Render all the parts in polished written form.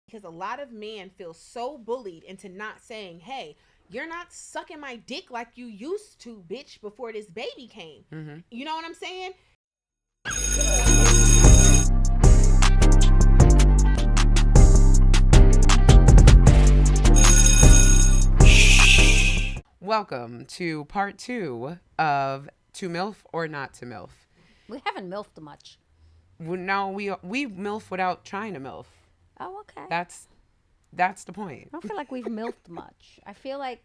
Because a lot of men feel so bullied into not saying, hey, you're not sucking my dick like you used to, bitch, before this baby came. Mm-hmm. You know what I'm saying? Welcome to part 2 of To Milf or Not to Milf. We haven't milfed much. No, we milf without trying to milf. Oh, okay. That's the point. I don't feel like we've milfed much. I feel like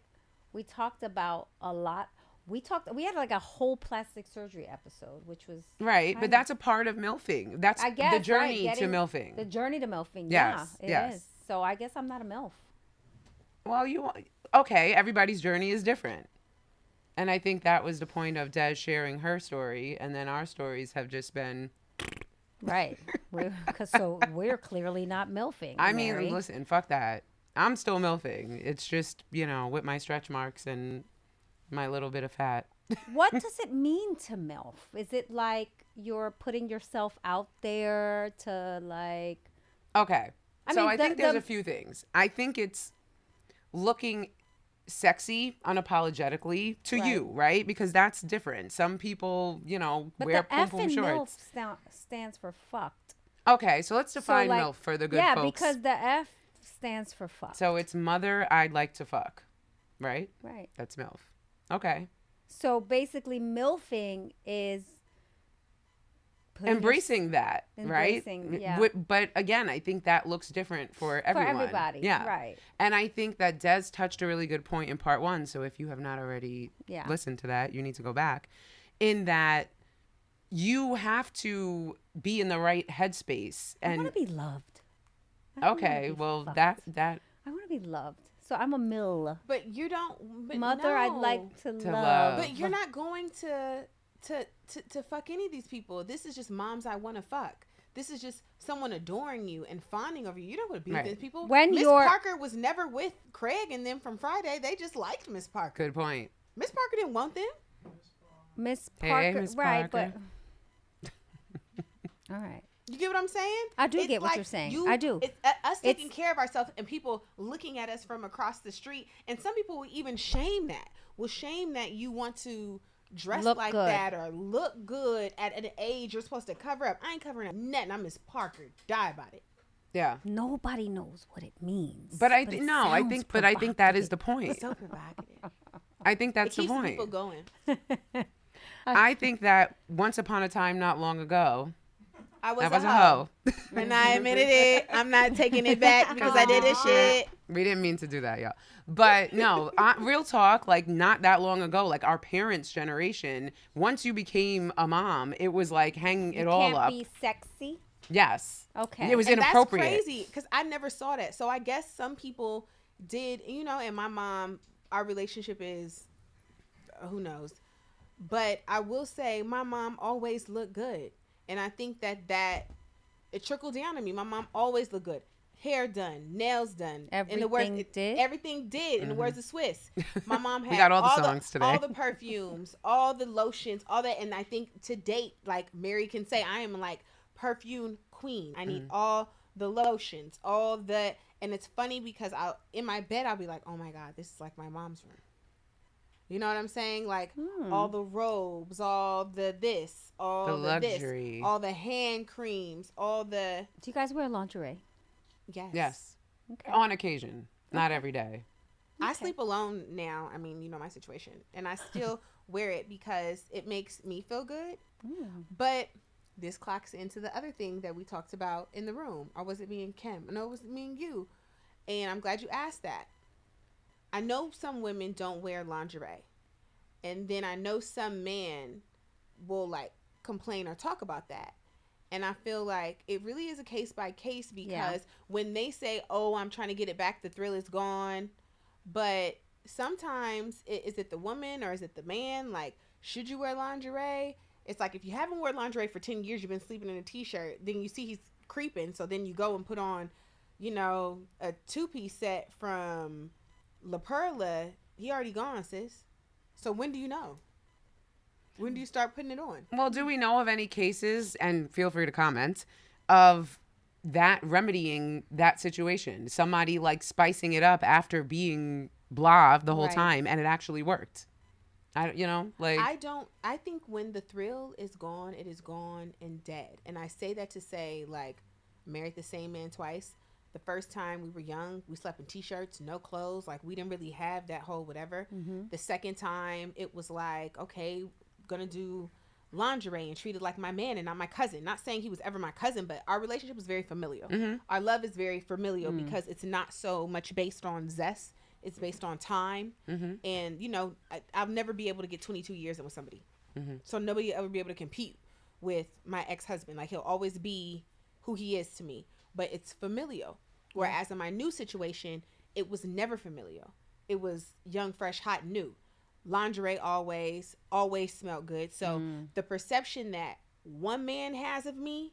we talked about a lot. We had like a whole plastic surgery episode, which was Right, but that's a part of milfing. That's I guess, the journey right, to milfing. The journey to milfing. Yes, Yeah, yes. it is. So I guess I'm not a milf. Well, okay, everybody's journey is different. And I think that was the point of Des sharing her story, and then our stories have just been Right. We're clearly not milfing. I Mary. mean, listen, fuck that. I'm still milfing. It's just, with my stretch marks and my little bit of fat. What does it mean to milf? Is it like you're putting yourself out there to like? Okay. I think there's the a few things. I think it's looking sexy unapologetically to Right. you, right? Because that's different. Some people, But wear the F pom-pom in shorts. MILF stands for fucked. Okay, so let's define like, MILF for the good yeah, folks. because the F stands for fuck. So it's mother I'd like to fuck, right? Right. That's MILF. Okay. So basically, milfing is Embracing that, right? yeah. But again, I think that looks different for everyone. For everybody, Yeah. right. And I think that Des touched a really good point in part 1. So if you have not already Yeah. listened to that, you need to go back. In that you have to be in the right headspace. I And want to be loved. I don't wanna okay, be well fucked. that I want to be loved. So I'm a mill. But you don't. But Mother, I'd no. like to To love. love. But you're not going to fuck any of these people. This is just moms I want to fuck. This is just someone adoring you and fawning over you. You don't want to be Right. with these people. When Miss you're- Parker was never with Craig and them from Friday. They just liked Miss Parker. good point. Miss Parker didn't want them. Miss Hey, Parker, Miss right? Parker. But all right. You get what I'm saying? I do It's get what like you're saying. I do. It's us taking It's- care of ourselves and people looking at us from across the street. And some people will even shame that. Will shame that you want to dress Look like good. that or look good at an age you're supposed to cover up. I ain't covering up nothing. I'm Miss Parker. Die about it. Yeah. Nobody knows what it means. But I it think sounds that is the provocative. point. It's so provocative. I think that's It the keeps the point. people going. I think that once upon a time, not long ago, I was, I was a a hoe. hoe. And I admitted it. I'm not taking it back because I did this shit. We didn't mean to do that, y'all. But no, real talk, like not that long ago, like our parents' generation, once you became a mom, it was like hang it all Can't up. be sexy. Yes. Okay. It was And inappropriate. that's crazy because I never saw that. So I guess some people did, and my mom, our relationship is, who knows. But I will say my mom always looked good. And I think that it trickled down to me. My mom always looked good. Hair done, nails done. Everything did? Everything did. In the words of Swiss. My mom had We got all the songs today. all the perfumes, all the lotions, all that. And I think to date, like Mary can say, I am like perfume queen. I need all the lotions, all the, and it's funny because in my bed, I'll be like, oh my God, this is like my mom's room. You know what I'm saying? Like all the robes, all the this, all The the luxury. this, all the hand creams, all the, Do you guys wear lingerie? yes. Yes. Okay. On occasion, not every day. I sleep alone now. I mean, you know my situation. And I still wear it because it makes me feel good. But this clocks into the other thing that we talked about in the room. Or was it me and Kim? No, it was me and you. And I'm glad you asked that. I know some women don't wear lingerie. And then I know some men will like complain or talk about that. And I feel like it really is a case by case because when they say, oh, I'm trying to get it back, the thrill is gone. But sometimes is it the woman or is it the man? Like, should you wear lingerie? It's like if you haven't worn lingerie for 10 years, you've been sleeping in a t-shirt, then you see he's creeping. So then you go and put on, a 2-piece set from La Perla. He already gone, sis. So when do you know? When do you start putting it on? Well, do we know of any cases, and feel free to comment, of that remedying that situation. Somebody like spicing it up after being blah the whole Right. time, and it actually worked. I think when the thrill is gone, it is gone and dead. And I say that to say, like, married the same man twice. The first time we were young, we slept in t-shirts, no clothes. Like, we didn't really have that whole whatever. The second time, it was like, okay, gonna do lingerie and treat it like my man and not my cousin. Not saying he was ever my cousin, but our relationship was very familial. Our love is very familial because it's not so much based on zest. It's based on time. And, you know, I'll never be able to get 22 years in with somebody. So nobody will ever be able to compete with my ex-husband. Like, he'll always be who he is to me. But it's familial. Whereas in my new situation, it was never familial. It was young, fresh, hot, new. Lingerie always smelled good. So the perception that one man has of me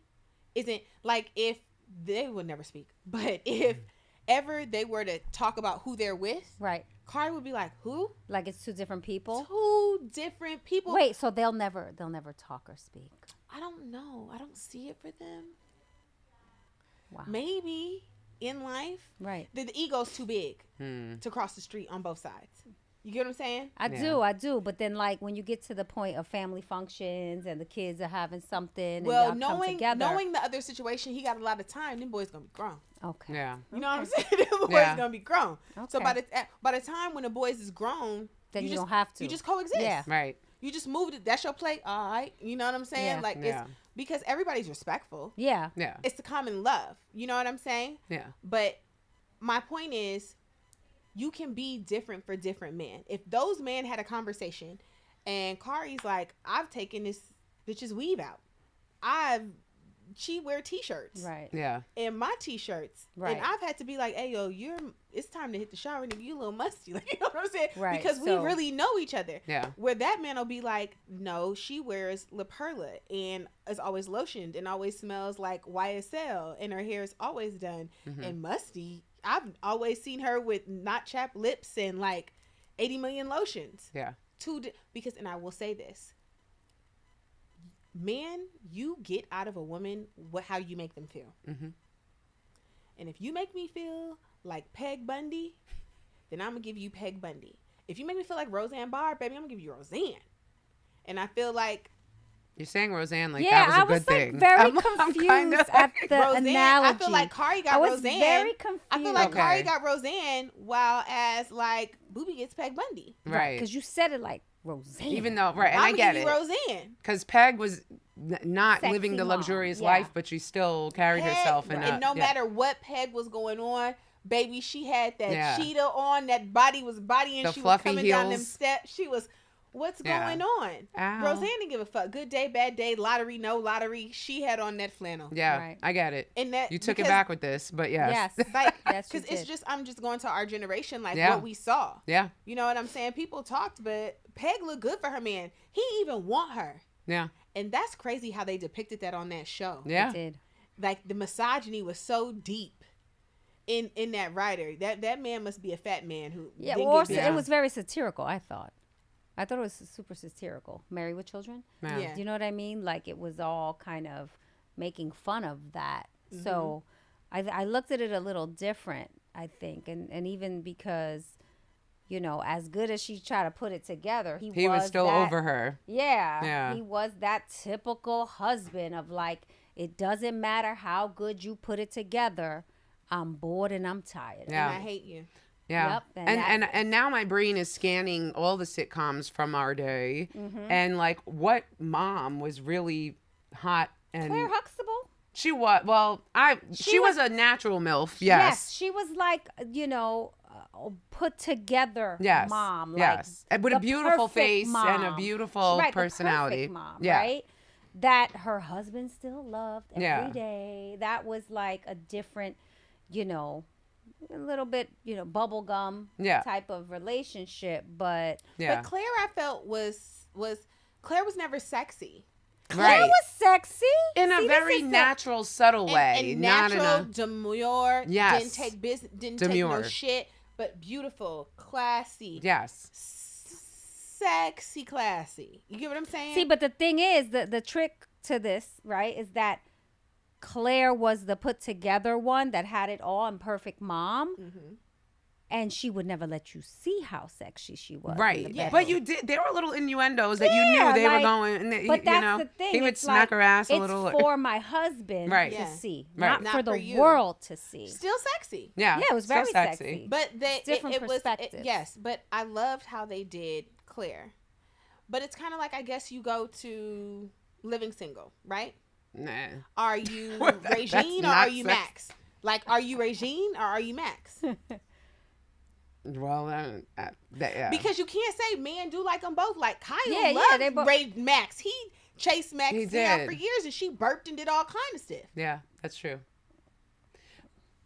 isn't like, if they would never speak, but if ever they were to talk about who they're with, Right. Kari would be like, who? Like it's two different people. Two different people. Wait, so they'll never talk or speak. I don't know. I don't see it for them. Wow. Maybe in life, Right. the ego's too big to cross the street on both sides. You get what I'm saying? I do. But then, like, when you get to the point of family functions and the kids are having something, Well, and y'all come knowing together. the other situation, he got a lot of time. Them boys gonna be grown. Okay. Yeah. You know what I'm saying? Them boys Yeah. gonna be grown. So Okay. by the time when the boys is grown, Then you just, don't have to. You just coexist. Yeah. Right. You just moved it. That's your plate. All right. You know what I'm saying? Yeah. Like, Yeah. it's because everybody's respectful. Yeah. Yeah. It's the common love. You know what I'm saying? Yeah. But my point is, you can be different for different men. If those men had a conversation and Kari's like, I've taken this bitch's weave out. She wear t-shirts. Right. Yeah. And my t-shirts. Right. And I've had to be like, hey, yo, it's time to hit the shower and you a little musty. Like, you know what I'm saying? Right. Because we really know each other. Yeah. Where that man will be like, no, she wears La Perla and is always lotioned and always smells like YSL and her hair is always done and musty. I've always seen her with not chapped lips and like 80 million lotions. Yeah. Because, and I will say this, man, you get out of a woman how you make them feel. And if you make me feel like Peg Bundy, then I'm gonna give you Peg Bundy. If you make me feel like Roseanne Barr, baby, I'm gonna give you Roseanne. And I feel like You're saying Roseanne like Yeah, that was a I good was like thing. very I'm confused kinda at the Roseanne, analogy. I feel like Kari got I was Roseanne. very confused. I feel like Okay. Kari got Roseanne, while as like Booby gets Peg Bundy. Right. because you said it like Roseanne. Even though, right, and I'm I gonna get give it. you Roseanne. Because Peg was not Sexy living the mom, luxurious yeah. life, but she still carried Peg, herself in and no yeah. matter what Peg was going on, baby, she had that Yeah. cheetah on. That body was bodying. The She was fluffy coming down them heels. steps. She was. What's Yeah. going on? Ow. Roseanne didn't give a fuck. Good day, bad day, lottery, no lottery. She had on that flannel. Yeah, Right. I get it. And that You took it because- back with this, but yes. Yes. Like, Yes, she because it's did. just, I'm just going to our generation, like Yeah. what we saw. Yeah, You know what I'm saying? People talked, but Peg looked good for her man. He even want her. yeah, And that's crazy how they depicted that on that show. yeah. It did. Like, the misogyny was so deep in that writer. That man must be a fat man who Yeah, didn't or get Yeah. it was very satirical, I thought. I thought it was super satirical. Married with Children. Yeah. Do you know what I mean? Like it was all kind of making fun of that. So I looked at it a little different, I think. And even because, you know, as good as she tried to put it together, He was still that- over her. Yeah. Yeah. He was that typical husband of like, it doesn't matter how good you put it together. I'm bored and I'm tired. Yeah. And I hate you. Yeah. Yep, and and that- and now my brain is scanning all the sitcoms from our day and like what mom was really hot and Claire Huxtable? she was she was a natural MILF. Yes, she was like, you know, put together Yes. mom. Yes. Like With a the beautiful perfect face and a mom. beautiful Right, the personality. perfect mom, Yeah. right? That her husband still loved every day. Yeah. That was like a different, you know, a little bit, you know, bubblegum Yeah. type of relationship. But Yeah. But Claire, I felt Claire was never sexy. Claire Right. was sexy. In a See, this very is the- natural, subtle way. And not natural, in a demure. Yes. Didn't take business. Didn't take no Demure. shit. But beautiful, classy, yes. sexy, classy. You get what I'm saying? See, but the thing is, the trick to this, right, is that Claire was the put together one that had it all and perfect mom. Mm-hmm. And she would never let you see how sexy she was. Right. Yeah. But you did. There were little innuendos that you Yeah, knew they were like, going. And they, But you that's know, the thing. he would It's smack like, her ass a it's little. for my husband Right. to Yeah. see, Right. not for the you. world to see. Still sexy. Yeah. Yeah, it was still very sexy. But It's different perspectives. Yes, but I loved how they did Claire. But it's kind of like, I guess you go to living single, right? Nah. Are you That's Regine or not are you sex. Max? Like, are you Regine or are you Max? Well, yeah. Because you can't say men do like them both. Like Kyle Yeah, loved they both- Max. He chased Max He down did. for years, and she burped and did all kind of stuff. Yeah, that's true.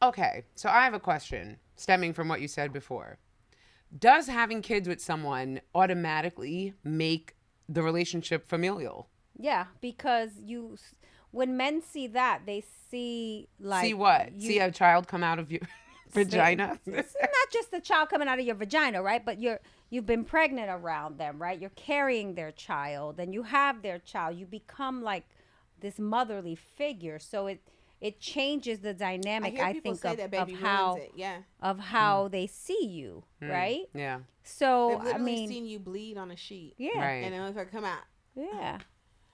Okay, so I have a question stemming from what you said before. Does having kids with someone automatically make the relationship familial? Yeah, because when men see that, they see like See what? See a child come out of your vagina? It's not just the child coming out of your vagina, right? But you've been pregnant around them, right? You're carrying their child, and you have their child. You become like this motherly figure, so it changes the dynamic. I I hear people think say of, that baby how ruins it. Yeah, of how they see you, right? Yeah. So they've I literally mean, seen you bleed on a sheet, yeah, Right. and then if I come out, yeah.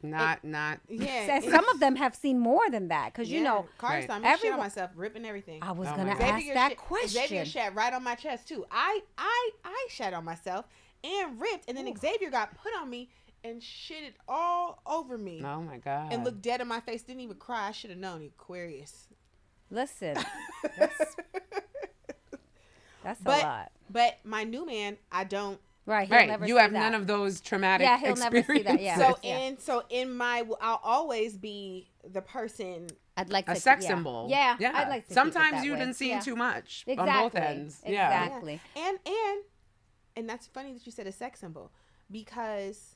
Not. yeah. Some of them have seen more than that, because you know, car Right. time, I shit on everyone- myself, ripping everything. I was Oh gonna my God. ask that Xavier question. shat right on my chest too. I shat on myself and ripped, and then Xavier got put on me and shitted all over me, Oh my God. and looked dead in my face. Didn't even cry. I should have known. Aquarius. Listen, that's a But- lot. But my new man, I don't. Right, he'll Right. never You see have that. none of those traumatic Yeah, he'll never see that, yeah. experiences. So in my, I'll always be the person. I'd like A to sex yeah. symbol. Yeah, Yeah. I'd like to. Sometimes keep it that you way. didn't seem Yeah. too much Exactly. on both ends. Yeah. Exactly. And that's funny that you said a sex symbol, because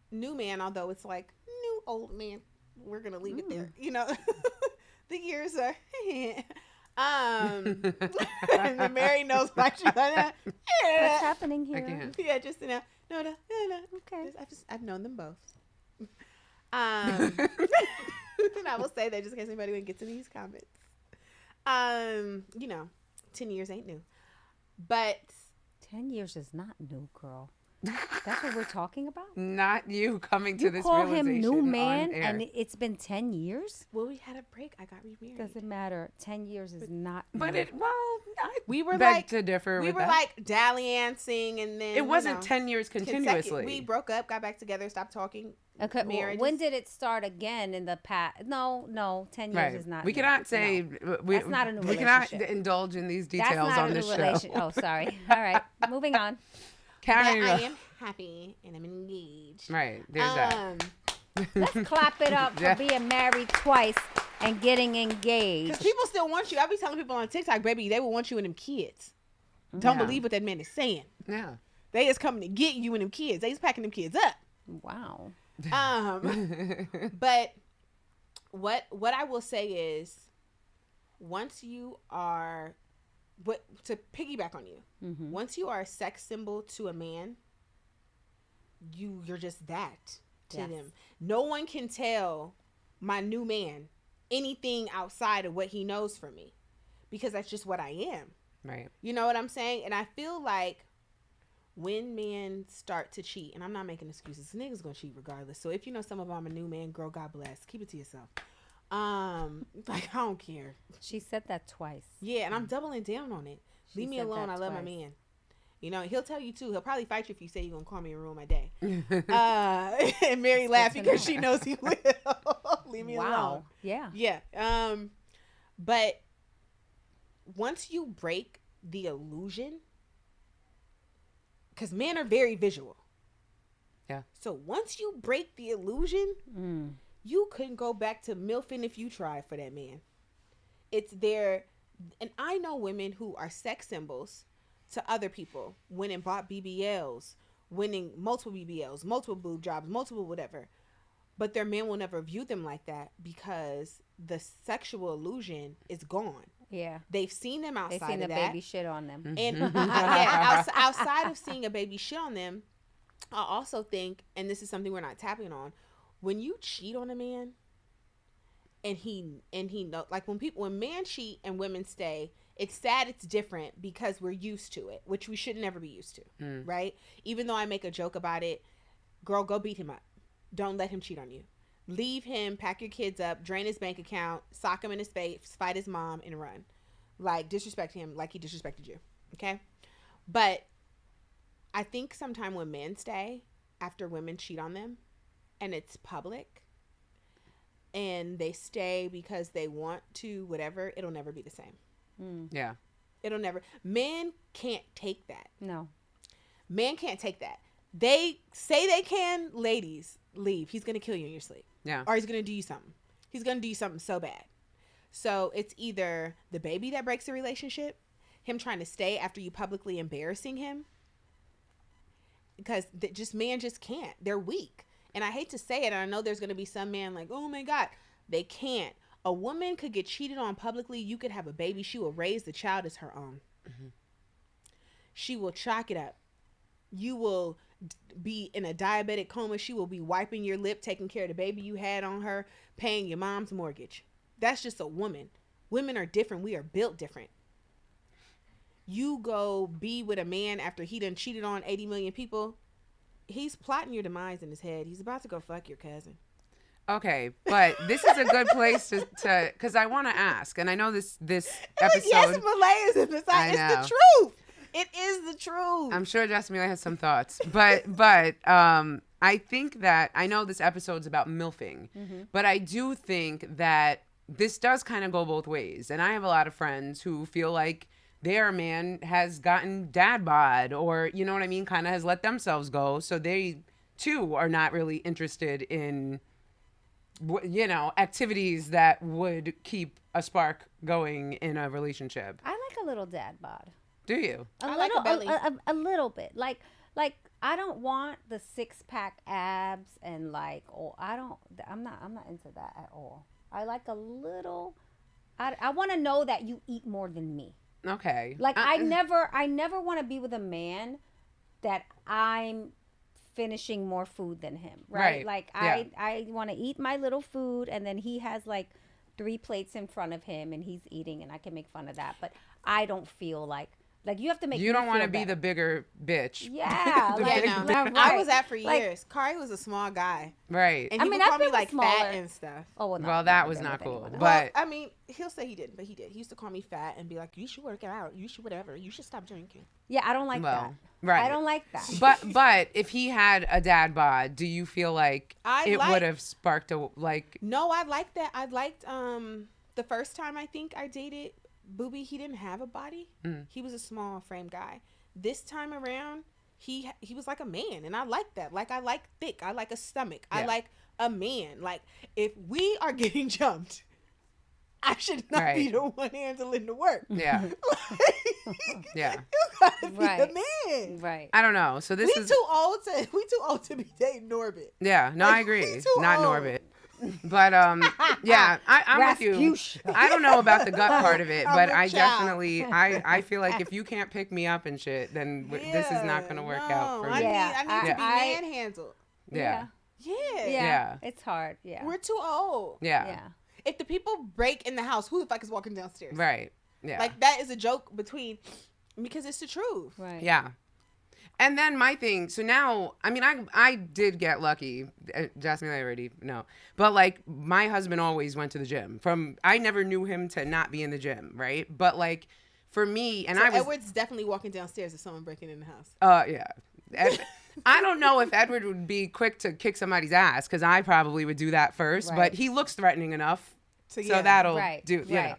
new man, although it's like new old man, we're gonna leave it there. You know, the years are. And Mary knows why she's like that. What's happening here? I can't. Yeah, just no. Okay. I've known them both. And I will say that just in case anybody would get to these comments. 10 years ain't new, but 10 years is not new, girl. That's what we're talking about? Not you coming to You this call realization him new on man air. and it's been 10 years? well, we had a break. I got remarried. Doesn't matter. 10 years is not But new. We were beg like to differ we with were that. like dalliancing, and then It wasn't 10 years continuously. We broke up, got back together, stopped talking. Okay, marriages. when did it start again in the past? No, 10 years Right. is not We new. cannot say No. we, That's not a new we cannot relationship. indulge in these That's details not on a this new show. relation. Oh, sorry. All right, moving on. But Carrying I on. am happy and I'm engaged. Right. There's that. Let's clap it up for Yeah. being married twice and getting Because engaged. people still want you. I be telling people on TikTok, baby, they will want you and them kids. Don't Yeah. believe what that man is saying. Yeah. They is coming to get you and them kids. They is packing them kids up. Wow. But what I will say is, once you are, to piggyback on you, Mm-hmm. once you are a sex symbol to a man, you're just that to Yes. them. No one can tell my new man anything outside of what he knows from me, because that's just what I am. Right. You know what I'm saying? And I feel like when men start to cheat, and I'm not making excuses, niggas gonna cheat regardless. So if you know some of I'm a new man, girl, God bless. Keep it to yourself. Like, I don't care. She said that twice. Yeah, and I'm doubling down on it. She Leave me said alone. that I love my twice. man. You know, he'll tell you too. He'll probably fight you if you say you're gonna call me and ruin my day. And Mary laughed to because know. she knows he will. Leave me alone. Wow. Yeah. Yeah. But once you break the illusion, because men are very visual. Yeah. So once you break the illusion, Mm. you couldn't go back to milfing if you tried for that man. It's there. And I know women who are sex symbols to other people, went and bought BBLs, winning multiple BBLs, multiple boob jobs, multiple whatever. But their man will never view them like that because the sexual illusion is gone. Yeah. They've seen them They outside seen of the that. baby shit on them. And yeah, outside of seeing a baby shit on them, I also think, and this is something we're not tapping on, when you cheat on a man and he know, like when men cheat and women stay, it's sad, it's different because we're used to it, which we should never be used to, right? Even though I make a joke about it, girl, go beat him up. Don't let him cheat on you. Leave him, pack your kids up, drain his bank account, sock him in his face, fight his mom, and run. Like, disrespect him like he disrespected you, okay? But I think sometimes when men stay after women cheat on them, and it's public, and they stay because they want to, whatever, it'll never be the same. Yeah. It'll never. Men can't take that. No. Men can't take that. They say they can, ladies, leave. He's going to kill you in your sleep. Yeah. Or he's going to do you something. He's going to do you something so bad. So it's either the baby that breaks the relationship, him trying to stay after you publicly embarrassing him, because men just can't. They're weak. And I hate to say it, and I know there's going to be some man like, oh my God, they can't. A woman could get cheated on publicly. You could have a baby. She will raise the child as her own. She will chalk it up. You will be in a diabetic coma. She will be wiping your lip, taking care of the baby you had on her, paying your mom's mortgage. That's just a woman. Women are different. We are built different. You go be with a man after he done cheated on 80 million people. He's plotting your demise in his head. He's about to go fuck your cousin. Okay, but this is a good place to because I want to ask, and I know this episode. Yes, Malay is in the side. It's the truth. It is the truth. I'm sure Jasmine has some thoughts, but I think that I know this episode's about milfing, but I do think that this does kind of go both ways, and I have a lot of friends who feel like their man has gotten dad bod, or you know what I mean, kind of has let themselves go, so they too are not really interested in, you know, activities that would keep a spark going in a relationship. I like a little dad bod. Do you? I like a belly. A little bit. Like I don't want the 6-pack abs and like, I'm not into that at all. I like a little. I want to know that you eat more than me. Okay. Like I never want to be with a man that I'm finishing more food than him. Right. Like I want to eat my little food, and then he has like 3 plates in front of him and he's eating, and I can make fun of that. But I don't feel like you have to make. You don't want to be the bigger bitch. Yeah. I was that for years. Kari was a small guy. Right. And he would call me like fat and stuff. Oh, well, that was not cool. But well, I mean, he'll say he didn't, but he did. He used to call me fat and be like, "You should work out. You should whatever. You should stop drinking." Yeah, I don't like that. Right. I don't like that. But if he had a dad bod, do you feel like it would have sparked a like? No, I like that. I liked the first time I think I dated Booby, he didn't have a body. He was a small frame guy. This time around, he was like a man, and I like that. Like, I like thick. I like a stomach. Yeah. I like a man. Like, if we are getting jumped, I should not be the one handling the work. Yeah. Yeah. You gotta be the man. Right. I don't know. So this we too old to be dating Norbit. Yeah. No, I agree. Not Norbit. But yeah, I'm with you. I don't know about the gut part of it, but I definitely I feel like if you can't pick me up and shit, then this is not going to work out for me. I need to be manhandled. Yeah. Yeah. It's hard. Yeah. We're too old. Yeah. If the people break in the house, who the fuck is walking downstairs? Right. Yeah. Like, that is a joke because it's the truth. Right. Yeah. And then my thing, so now, I mean, I did get lucky. Jasmine, I already know. But, like, my husband always went to the gym. I never knew him to not be in the gym, right? But, like, for me, and Edward's definitely walking downstairs if someone breaking in the house. Yeah. I don't know if Edward would be quick to kick somebody's ass, because I probably would do that first. Right. But he looks threatening enough, so that'll do. You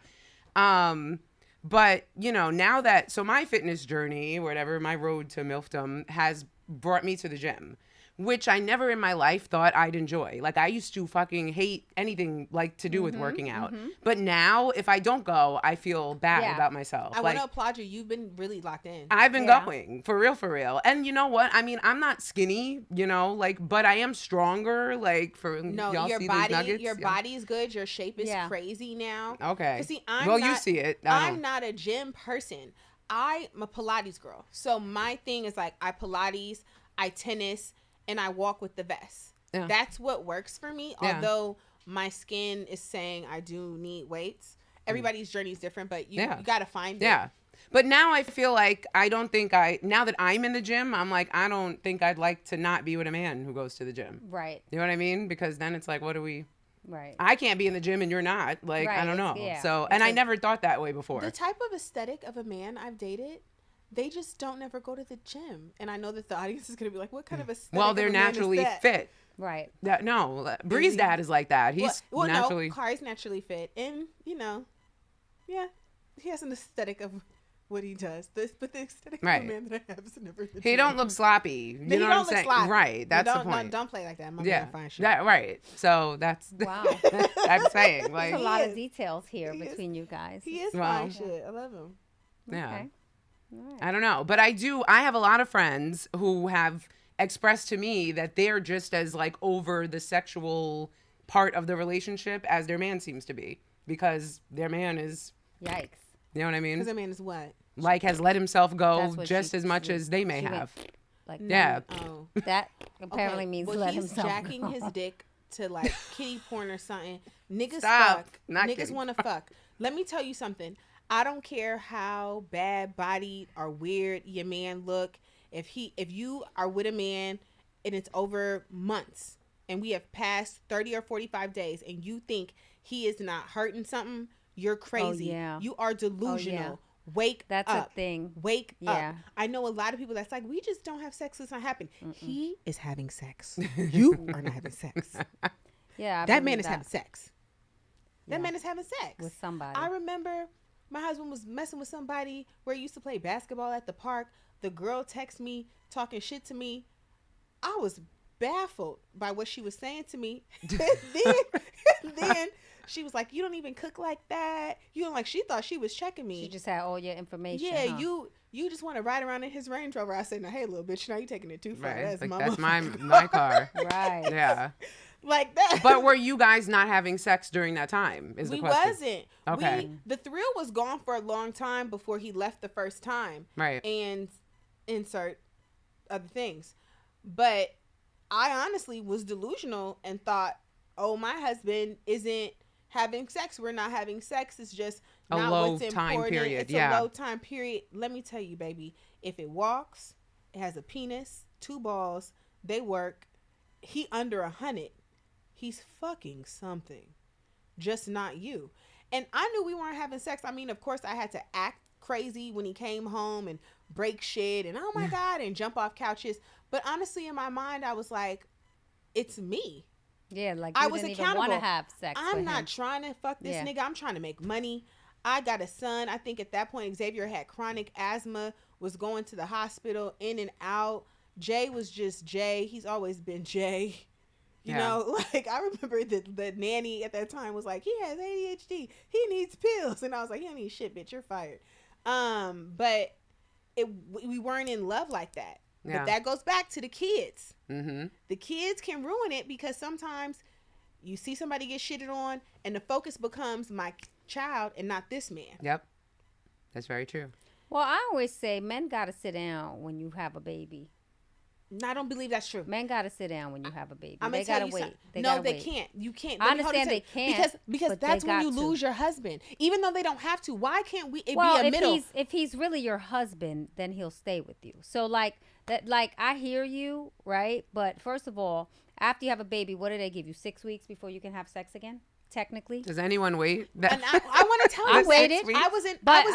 know. But, you know, now that, so my fitness journey, whatever, my road to MILFdom has brought me to the gym, which I never in my life thought I'd enjoy. Like, I used to fucking hate anything like to do with working out. But now, if I don't go, I feel bad about myself. I want to applaud you. You've been really locked in. I've been going, for real. And you know what? I mean, I'm not skinny, you know, like, but I am stronger, like, y'all your see body, these nuggets? your body's good. Your shape is crazy now. Okay. See, you see it. I'm not a gym person. I'm a Pilates girl. So my thing is, like, I Pilates, I tennis, and I walk with the vest. Yeah. That's what works for me. Yeah. Although my skin is saying I do need weights. Everybody's journey is different, but you got to find it. Yeah. But now I feel like now that I'm in the gym, I'm like, I don't think I'd like to not be with a man who goes to the gym. Right. You know what I mean? Because then it's like, what do we... Right. I can't be in the gym and you're not. Like, right. I don't know. Yeah. So, and I never thought that way before. The type of aesthetic of a man I've dated, they just don't never go to the gym. And I know that the audience is going to be like, what kind of aesthetic? Well, they're naturally fit. Right. No, Bree's dad is like that. He's naturally... No, Kari's naturally fit. And, you know, yeah, he has an aesthetic of what he does. But the aesthetic of a man that I have is never the He gym. don't look sloppy. You know what I'm saying? Sloppy. Right. That's the point. Don't play like that. My man fine shit. Right. So that's... Wow. I'm saying. Like, there's a lot of details here between you guys. He is fine shit. I love him. Yeah. Okay. Right. I don't know. But I have a lot of friends who have expressed to me that they're just as like over the sexual part of the relationship as their man seems to be, because their man is... Yikes. You know what I mean? Because their man is what? Like has let himself go just as much as they may have. Like yeah. Oh. That apparently means let himself go. He's jacking his dick to like kitty porn or something. Niggas Stop. fuck. Not Niggas want to fuck. Let me tell you something. I don't care how bad bodied or weird your man look. If you are with a man and it's over months and we have passed 30 or 45 days and you think he is not hurting something, you're crazy. Oh, yeah. You are delusional. Oh, yeah. Wake That's up. a thing. Wake Yeah. up. I know a lot of people that's like, we just don't have sex. It's not happening. He is having sex. You are not having sex. Yeah. That man is having sex. That Yeah. man is having sex. With somebody. I remember my husband was messing with somebody where he used to play basketball at the park. The girl texted me, talking shit to me. I was baffled by what she was saying to me. then she was like, you don't even cook like that. You don't like, she thought she was checking me. She just had all your information. Yeah, huh? you just want to ride around in his Range Rover. I said, no, hey, little bitch, now you taking it too far. Right. That's, like, that's my car. Right. Yeah. Like that. But were you guys not having sex during that time? Is the question. Wasn't. Okay. The thrill was gone for a long time before he left the first time. Right. And insert other things. But I honestly was delusional and thought, oh, my husband isn't having sex. We're not having sex. It's just a not low what's important. Time period. It's yeah. a low time period. Let me tell you, baby, if it walks, it has a penis, 2 balls, they work, he under 100. He's fucking something, just not you. And I knew we weren't having sex. I mean, of course, I had to act crazy when he came home and break shit and oh my God and jump off couches. But honestly, in my mind, I was like, it's me. Yeah, like I you was didn't even accountable. want to have sex. I'm with not him. trying to fuck this nigga. I'm trying to make money. I got a son. I think at that point, Xavier had chronic asthma, was going to the hospital, in and out. Jay was just Jay. He's always been Jay. You know, like I remember the nanny at that time was like, he has ADHD. He needs pills. And I was like, he don't need shit, bitch. You're fired. But we weren't in love like that. Yeah. But that goes back to the kids. Mm-hmm. The kids can ruin it because sometimes you see somebody get shitted on and the focus becomes my child and not this man. Yep. That's very true. Well, I always say men got to sit down when you have a baby. I don't believe that's true. Men got to sit down when you have a baby. They gotta wait. No, they can't. You can't. I understand they can't. Because that's when you lose your husband. Even though they don't have to. Why can't we? Be a middle. If he's really your husband, then he'll stay with you. So like that. Like I hear you, right? But first of all, after you have a baby, what do they give you? 6 weeks before you can have sex again? Technically, does anyone wait? And I want to tell you, I waited. I was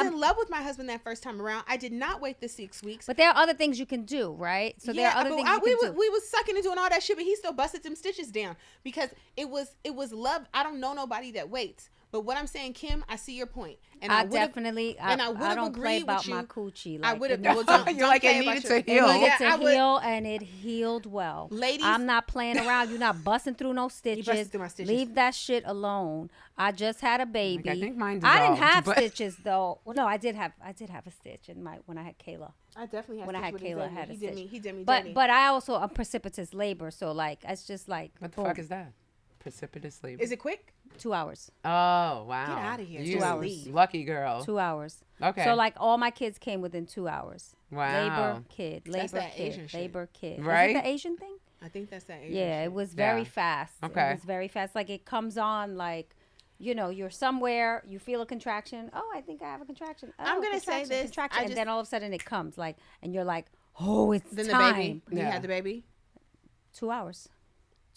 in love with my husband that first time around. I did not wait the 6 weeks. But there are other things you can do, right? So there are other things you can do. We was sucking and doing all that shit, but he still busted them stitches down because it was love. I don't know nobody that waits. But what I'm saying, Kim, I see your point, and I don't play about my coochie. Like, I would have. You're like, it needed to heal. It needed to heal, and it healed well. Ladies, I'm not playing around. You're not busting through no stitches. You busted through my stitches. Leave that shit alone. I just had a baby. Like, I think mine dissolved, I didn't have stitches though. Well, no, I did have a stitch when I had Kayla. I definitely had when I had Kayla. I had a stitch. He did me. But I also a precipitous labor. So like it's just like what the fuck is that? Precipitous labor. Is it quick? 2 hours. Oh, wow. Get out of here. 2 hours. Lucky girl. 2 hours. Okay. So like all my kids came within 2 hours. Wow. Labor, kid, That's labor, that kid, Asian shit. labor, kid. Right? Is it the Asian thing? I think that's that age. Yeah, it was very fast. Okay. It was very fast. Like it comes on like, you know, you're somewhere, you feel a contraction. Oh, I think I have a contraction. Oh, I'm going to say this. And then all of a sudden it comes like, and you're like, oh, it's then time. The baby. You had the baby? 2 hours.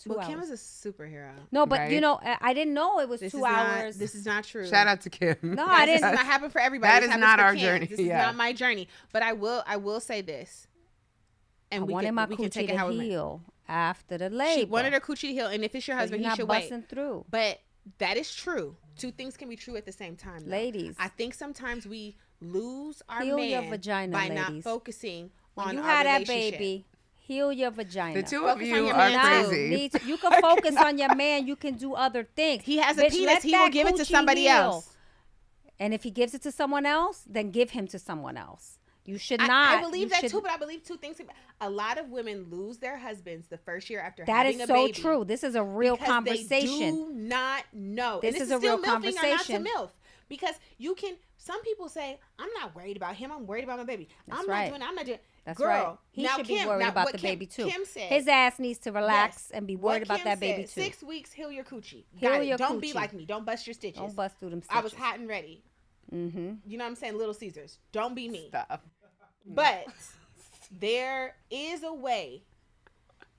2 hours. Kim is a superhero. No, but you know, I didn't know it was 2 hours. This is not true. Shout out to Kim. No, I didn't. This does not happen for everybody. That is not our journey. This is not my journey. But I will say this. And I wanted my coochie to heal after the labor. She wanted her coochie to heal, and if it's your husband, he should wait. Through. But that is true. Two things can be true at the same time, though. Ladies. I think sometimes we lose our heal man your vagina, by ladies. Not focusing when on you our had that relationship. baby. Heal your vagina. The two of you are crazy. You can focus on your man. You can do other things. He has a penis. He will give it to somebody else. And if he gives it to someone else, then give him to someone else. You should not. I believe that too, but I believe two things. A lot of women lose their husbands the first year after having a baby. That is so true. This is a real conversation. They do not know. This is a real conversation. Or not to MILF. Because you can, some people say, I'm not worried about him. I'm worried about my baby. I'm not doing. That's Girl, right. He should be worried about the baby too. His ass needs to relax and be worried about that baby too. 6 weeks, heal your coochie. Don't be like me. Don't bust your stitches. Don't bust through them stitches. I was hot and ready. Mm-hmm. You know what I'm saying? Little Caesars. Don't be me. Stop. But there is a way.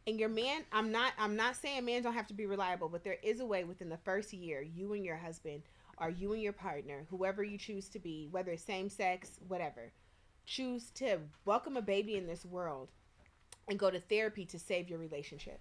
And your man, I'm not saying men don't have to be reliable, but there is a way within the first year, you and your husband, or you and your partner, whoever you choose to be, whether it's same sex, whatever, choose to welcome a baby in this world and go to therapy to save your relationship.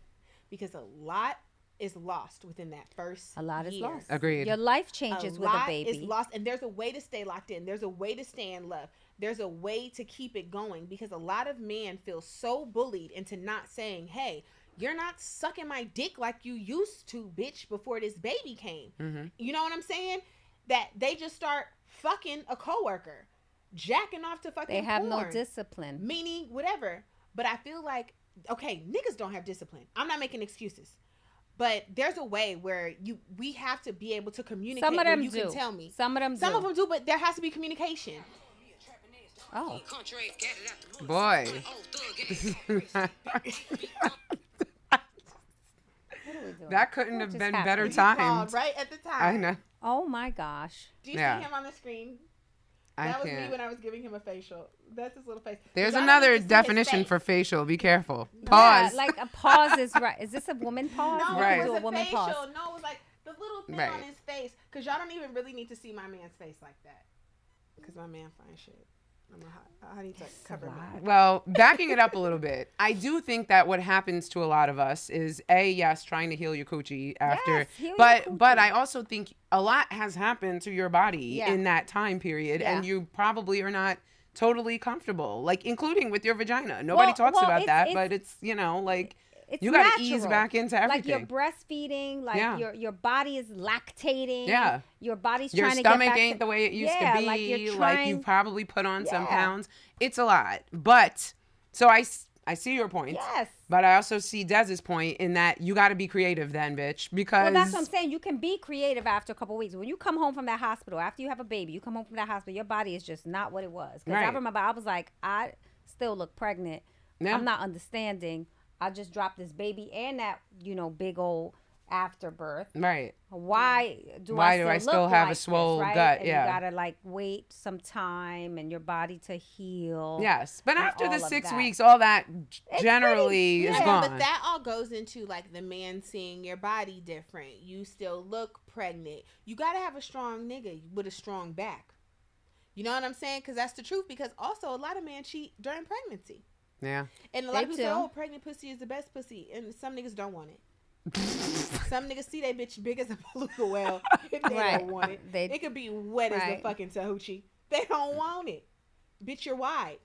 Because a lot is lost within that first year. A lot is lost. Agreed. Your life changes with a baby. A lot is lost, and there's a way to stay locked in. There's a way to stay in love. There's a way to keep it going, because a lot of men feel so bullied into not saying, hey, you're not sucking my dick like you used to, bitch, before this baby came. Mm-hmm. You know what I'm saying? That they just start fucking a coworker, jacking off to fucking They have porn, no discipline. meaning whatever. But I feel like, okay, niggas don't have discipline. I'm not making excuses. But there's a way where we have to be able to communicate. Some of them you do. Can tell me. Some of them do, but there has to be communication. Oh. Boy. That couldn't have been better timed. Right at the time. I know. Oh my gosh. Do you see him on the screen? That was me when I was giving him a facial. That's his little face. There's another definition for facial. Be careful. Pause. Yeah, like a pause is right. Is this a woman pause? No, right. it was a woman facial. pause. No, it was like the little thing on his face. Because y'all don't even really need to see my man's face like that. Because my man fine shit. I need to cover that. Well, backing it up a little bit, I do think that what happens to a lot of us is yes, trying to heal your coochie after, but I also think a lot has happened to your body in that time period, and you probably are not totally comfortable, like including with your vagina. Nobody talks about that, but it's like. You got to ease back into everything. Like you're breastfeeding, like your body is lactating. Yeah. Your body's your trying to get back. Your stomach ain't the way it used to be. Like you've probably put on some pounds. It's a lot. But, so I see your point. Yes. But I also see Dez's point in that you got to be creative then, bitch. Because. Well, that's what I'm saying. You can be creative after a couple of weeks. When you come home from that hospital, after you have a baby, you come home from that hospital, your body is just not what it was. Because I remember I was like, I still look pregnant. Yeah. I'm not understanding. I just dropped this baby and that, big old afterbirth. Right. Why do I still have like a swole this, right? gut? And you gotta wait some time and your body to heal. Yes, but after the 6 weeks, all that generally is gone. But that all goes into like the man seeing your body different. You still look pregnant. You gotta have a strong nigga with a strong back. You know what I'm saying? Because that's the truth. Because also a lot of men cheat during pregnancy. Yeah. And a lot of people say, oh, pregnant pussy is the best pussy. And some niggas don't want it. Some niggas see that bitch big as a beluga whale if they don't want it. It could be wet as a fucking Tahuchi. They don't want it. Bitch, you're wide.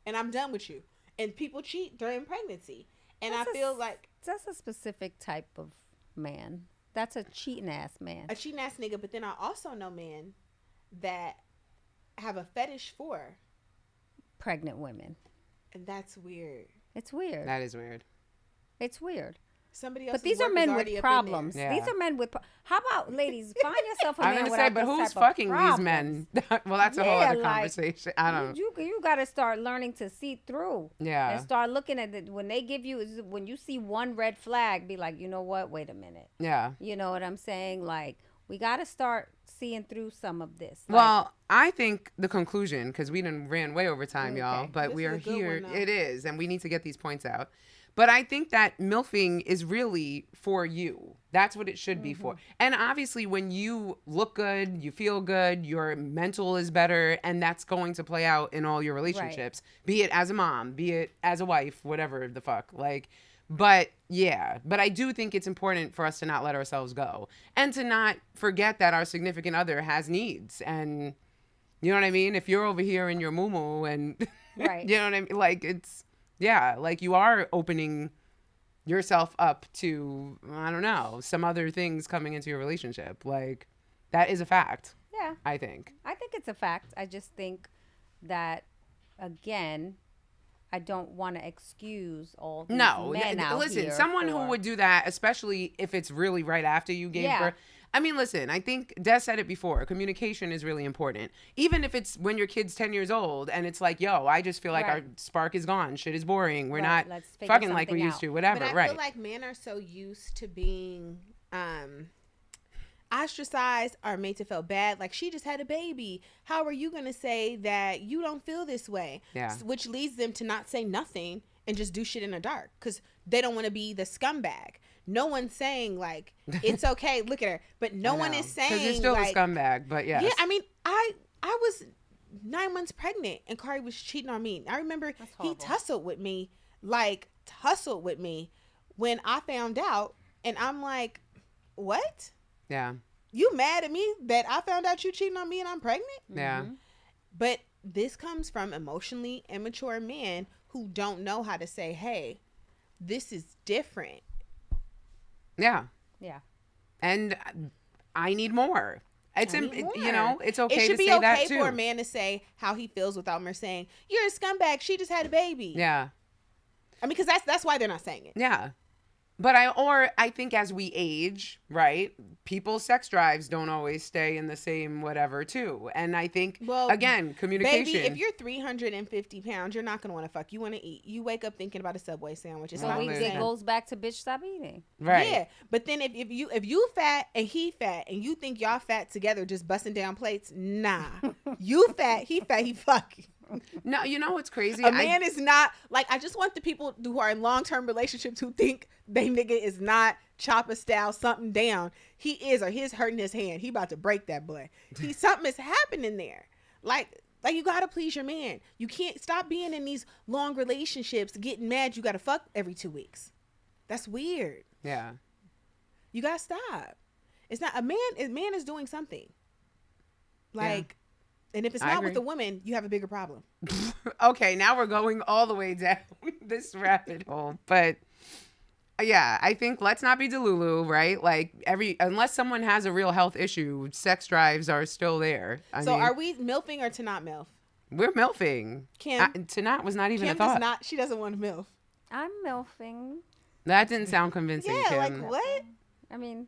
And I'm done with you. And people cheat during pregnancy. And I feel like... That's a specific type of man. That's a cheating ass man. A cheating ass nigga. But then I also know men that have a fetish for... pregnant women. And that's weird. It's weird. That is weird. It's weird. Somebody else. But these are men with problems. Yeah. These are men with. How about ladies? Find yourself a man. I'm gonna say, but who's fucking these men? Well, that's a whole other conversation. I don't. You got to start learning to see through. Yeah. And start looking at it when they give you. When you see one red flag, be like, you know what? Wait a minute. Yeah. You know what I'm saying? Like, we got to start seeing through some of this. Well, I think the conclusion, because we done ran way over time, y'all, but this we are here. One, it is, and we need to get these points out. But I think that milfing is really for you. That's what it should be for. And obviously, when you look good, you feel good, your mental is better, and that's going to play out in all your relationships, be it as a mom, be it as a wife, whatever the fuck. Like, but yeah, but I do think it's important for us to not let ourselves go and to not forget that our significant other has needs. And you know what I mean? If you're over here in your moo-moo and you know what I mean? Like, it's, yeah, like you are opening yourself up to, I don't know, some other things coming into your relationship. Like, that is a fact. Yeah. I think it's a fact. I just think that, again, I don't want to excuse all these men out listen, here someone who would do that, especially if it's really right after you gave birth. I mean, listen, I think Des said it before. Communication is really important. Even if it's when your kid's 10 years old and it's like, yo, I just feel like our spark is gone. Shit is boring. We're not fucking like we used to. Whatever, but I feel like men are so used to being ostracized or made to feel bad. Like, she just had a baby. How are you going to say that you don't feel this way? Yeah. Which leads them to not say nothing and just do shit in the dark because they don't want to be the scumbag. No one's saying, like, it's okay. Look at her. But no one is saying, because you're still like, a scumbag, but yes. Yeah, I mean, I was 9 months pregnant and Kari was cheating on me. I remember he tussled with me when I found out. And I'm like, what? Yeah. You mad at me that I found out you cheating on me and I'm pregnant? Yeah. But this comes from emotionally immature men who don't know how to say, hey, this is different. Yeah. Yeah. And I need more. It's you know, it's okay to say that too. It should be okay for a man to say how he feels without me saying, you're a scumbag. She just had a baby. Yeah. I mean, because that's why they're not saying it. Yeah. But I think as we age, right, people's sex drives don't always stay in the same whatever too. And I think, again, communication. Baby, if you're 350 pounds, you're not going to want to fuck. You want to eat. You wake up thinking about a Subway sandwich. It's not the same. It goes back to bitch, stop eating. Right. Yeah. But then if you fat and he fat and you think y'all fat together just busting down plates, nah. You fat, he fucking. No, you know what's crazy? A man is not, like, I just want the people who are in long-term relationships who think they nigga is not chopper style something down. He is, or he's hurting his hand. He about to break that boy. Something is happening there. Like you gotta please your man. You can't stop being in these long relationships getting mad you gotta fuck every 2 weeks. That's weird. Yeah. You gotta stop. It's not a man is doing something. Like, and if it's not with a woman, you have a bigger problem. Okay, now we're going all the way down this rabbit hole. But yeah, I think let's not be delulu, right? Like, unless someone has a real health issue, sex drives are still there. I mean, are we milfing or to not milf? We're milfing. Kim, to not was not even Kim a thought. Does not, she doesn't want to milf. I'm milfing. That didn't sound convincing, yeah, Kim. like what? I mean,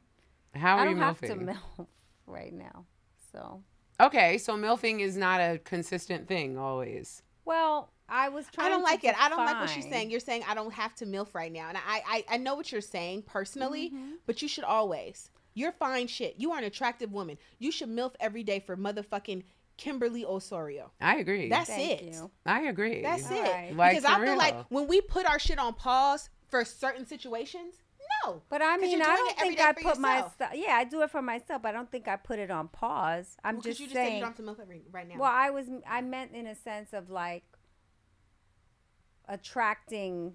how are you milfing? I don't have to milf right now, so. Okay, so milfing is not a consistent thing always. Well, I was trying. I don't like it. I don't like what define. she's saying. You're saying I don't have to milf right now, and I know what you're saying personally, but you should always. You're fine shit. You are an attractive woman. You should milf every day for motherfucking Kimberly Osorio. I agree. That's Thank it. you. I agree. That's it. Right. Like, because I feel real. like when we put our shit on pause for certain situations, no. But I mean, I don't think I put myself. Yeah, I do it for myself. But I don't think I put it on pause. I'm just you saying. Said you don't have to milk right now. Well, I meant in a sense of like attracting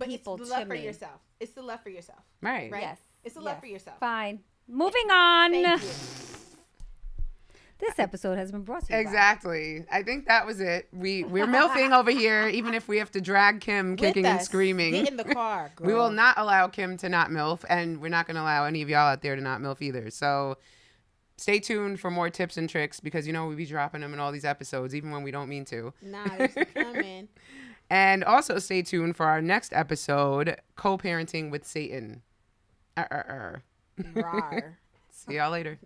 people it's the love to for me. yourself. It's the love for yourself. Right. Yes. It's the love for yourself. Fine. Moving on. Thank you. This episode has been brought to you Exactly. I think that was it. We're milfing over here, even if we have to drag Kim kicking and screaming. Get in the car, girl. We will not allow Kim to not milf, and we're not going to allow any of y'all out there to not milf either. So stay tuned for more tips and tricks because, you know, we be dropping them in all these episodes, even when we don't mean to. Nah, it's coming. And also stay tuned for our next episode, Co-Parenting with Satan. Rawr. See y'all later.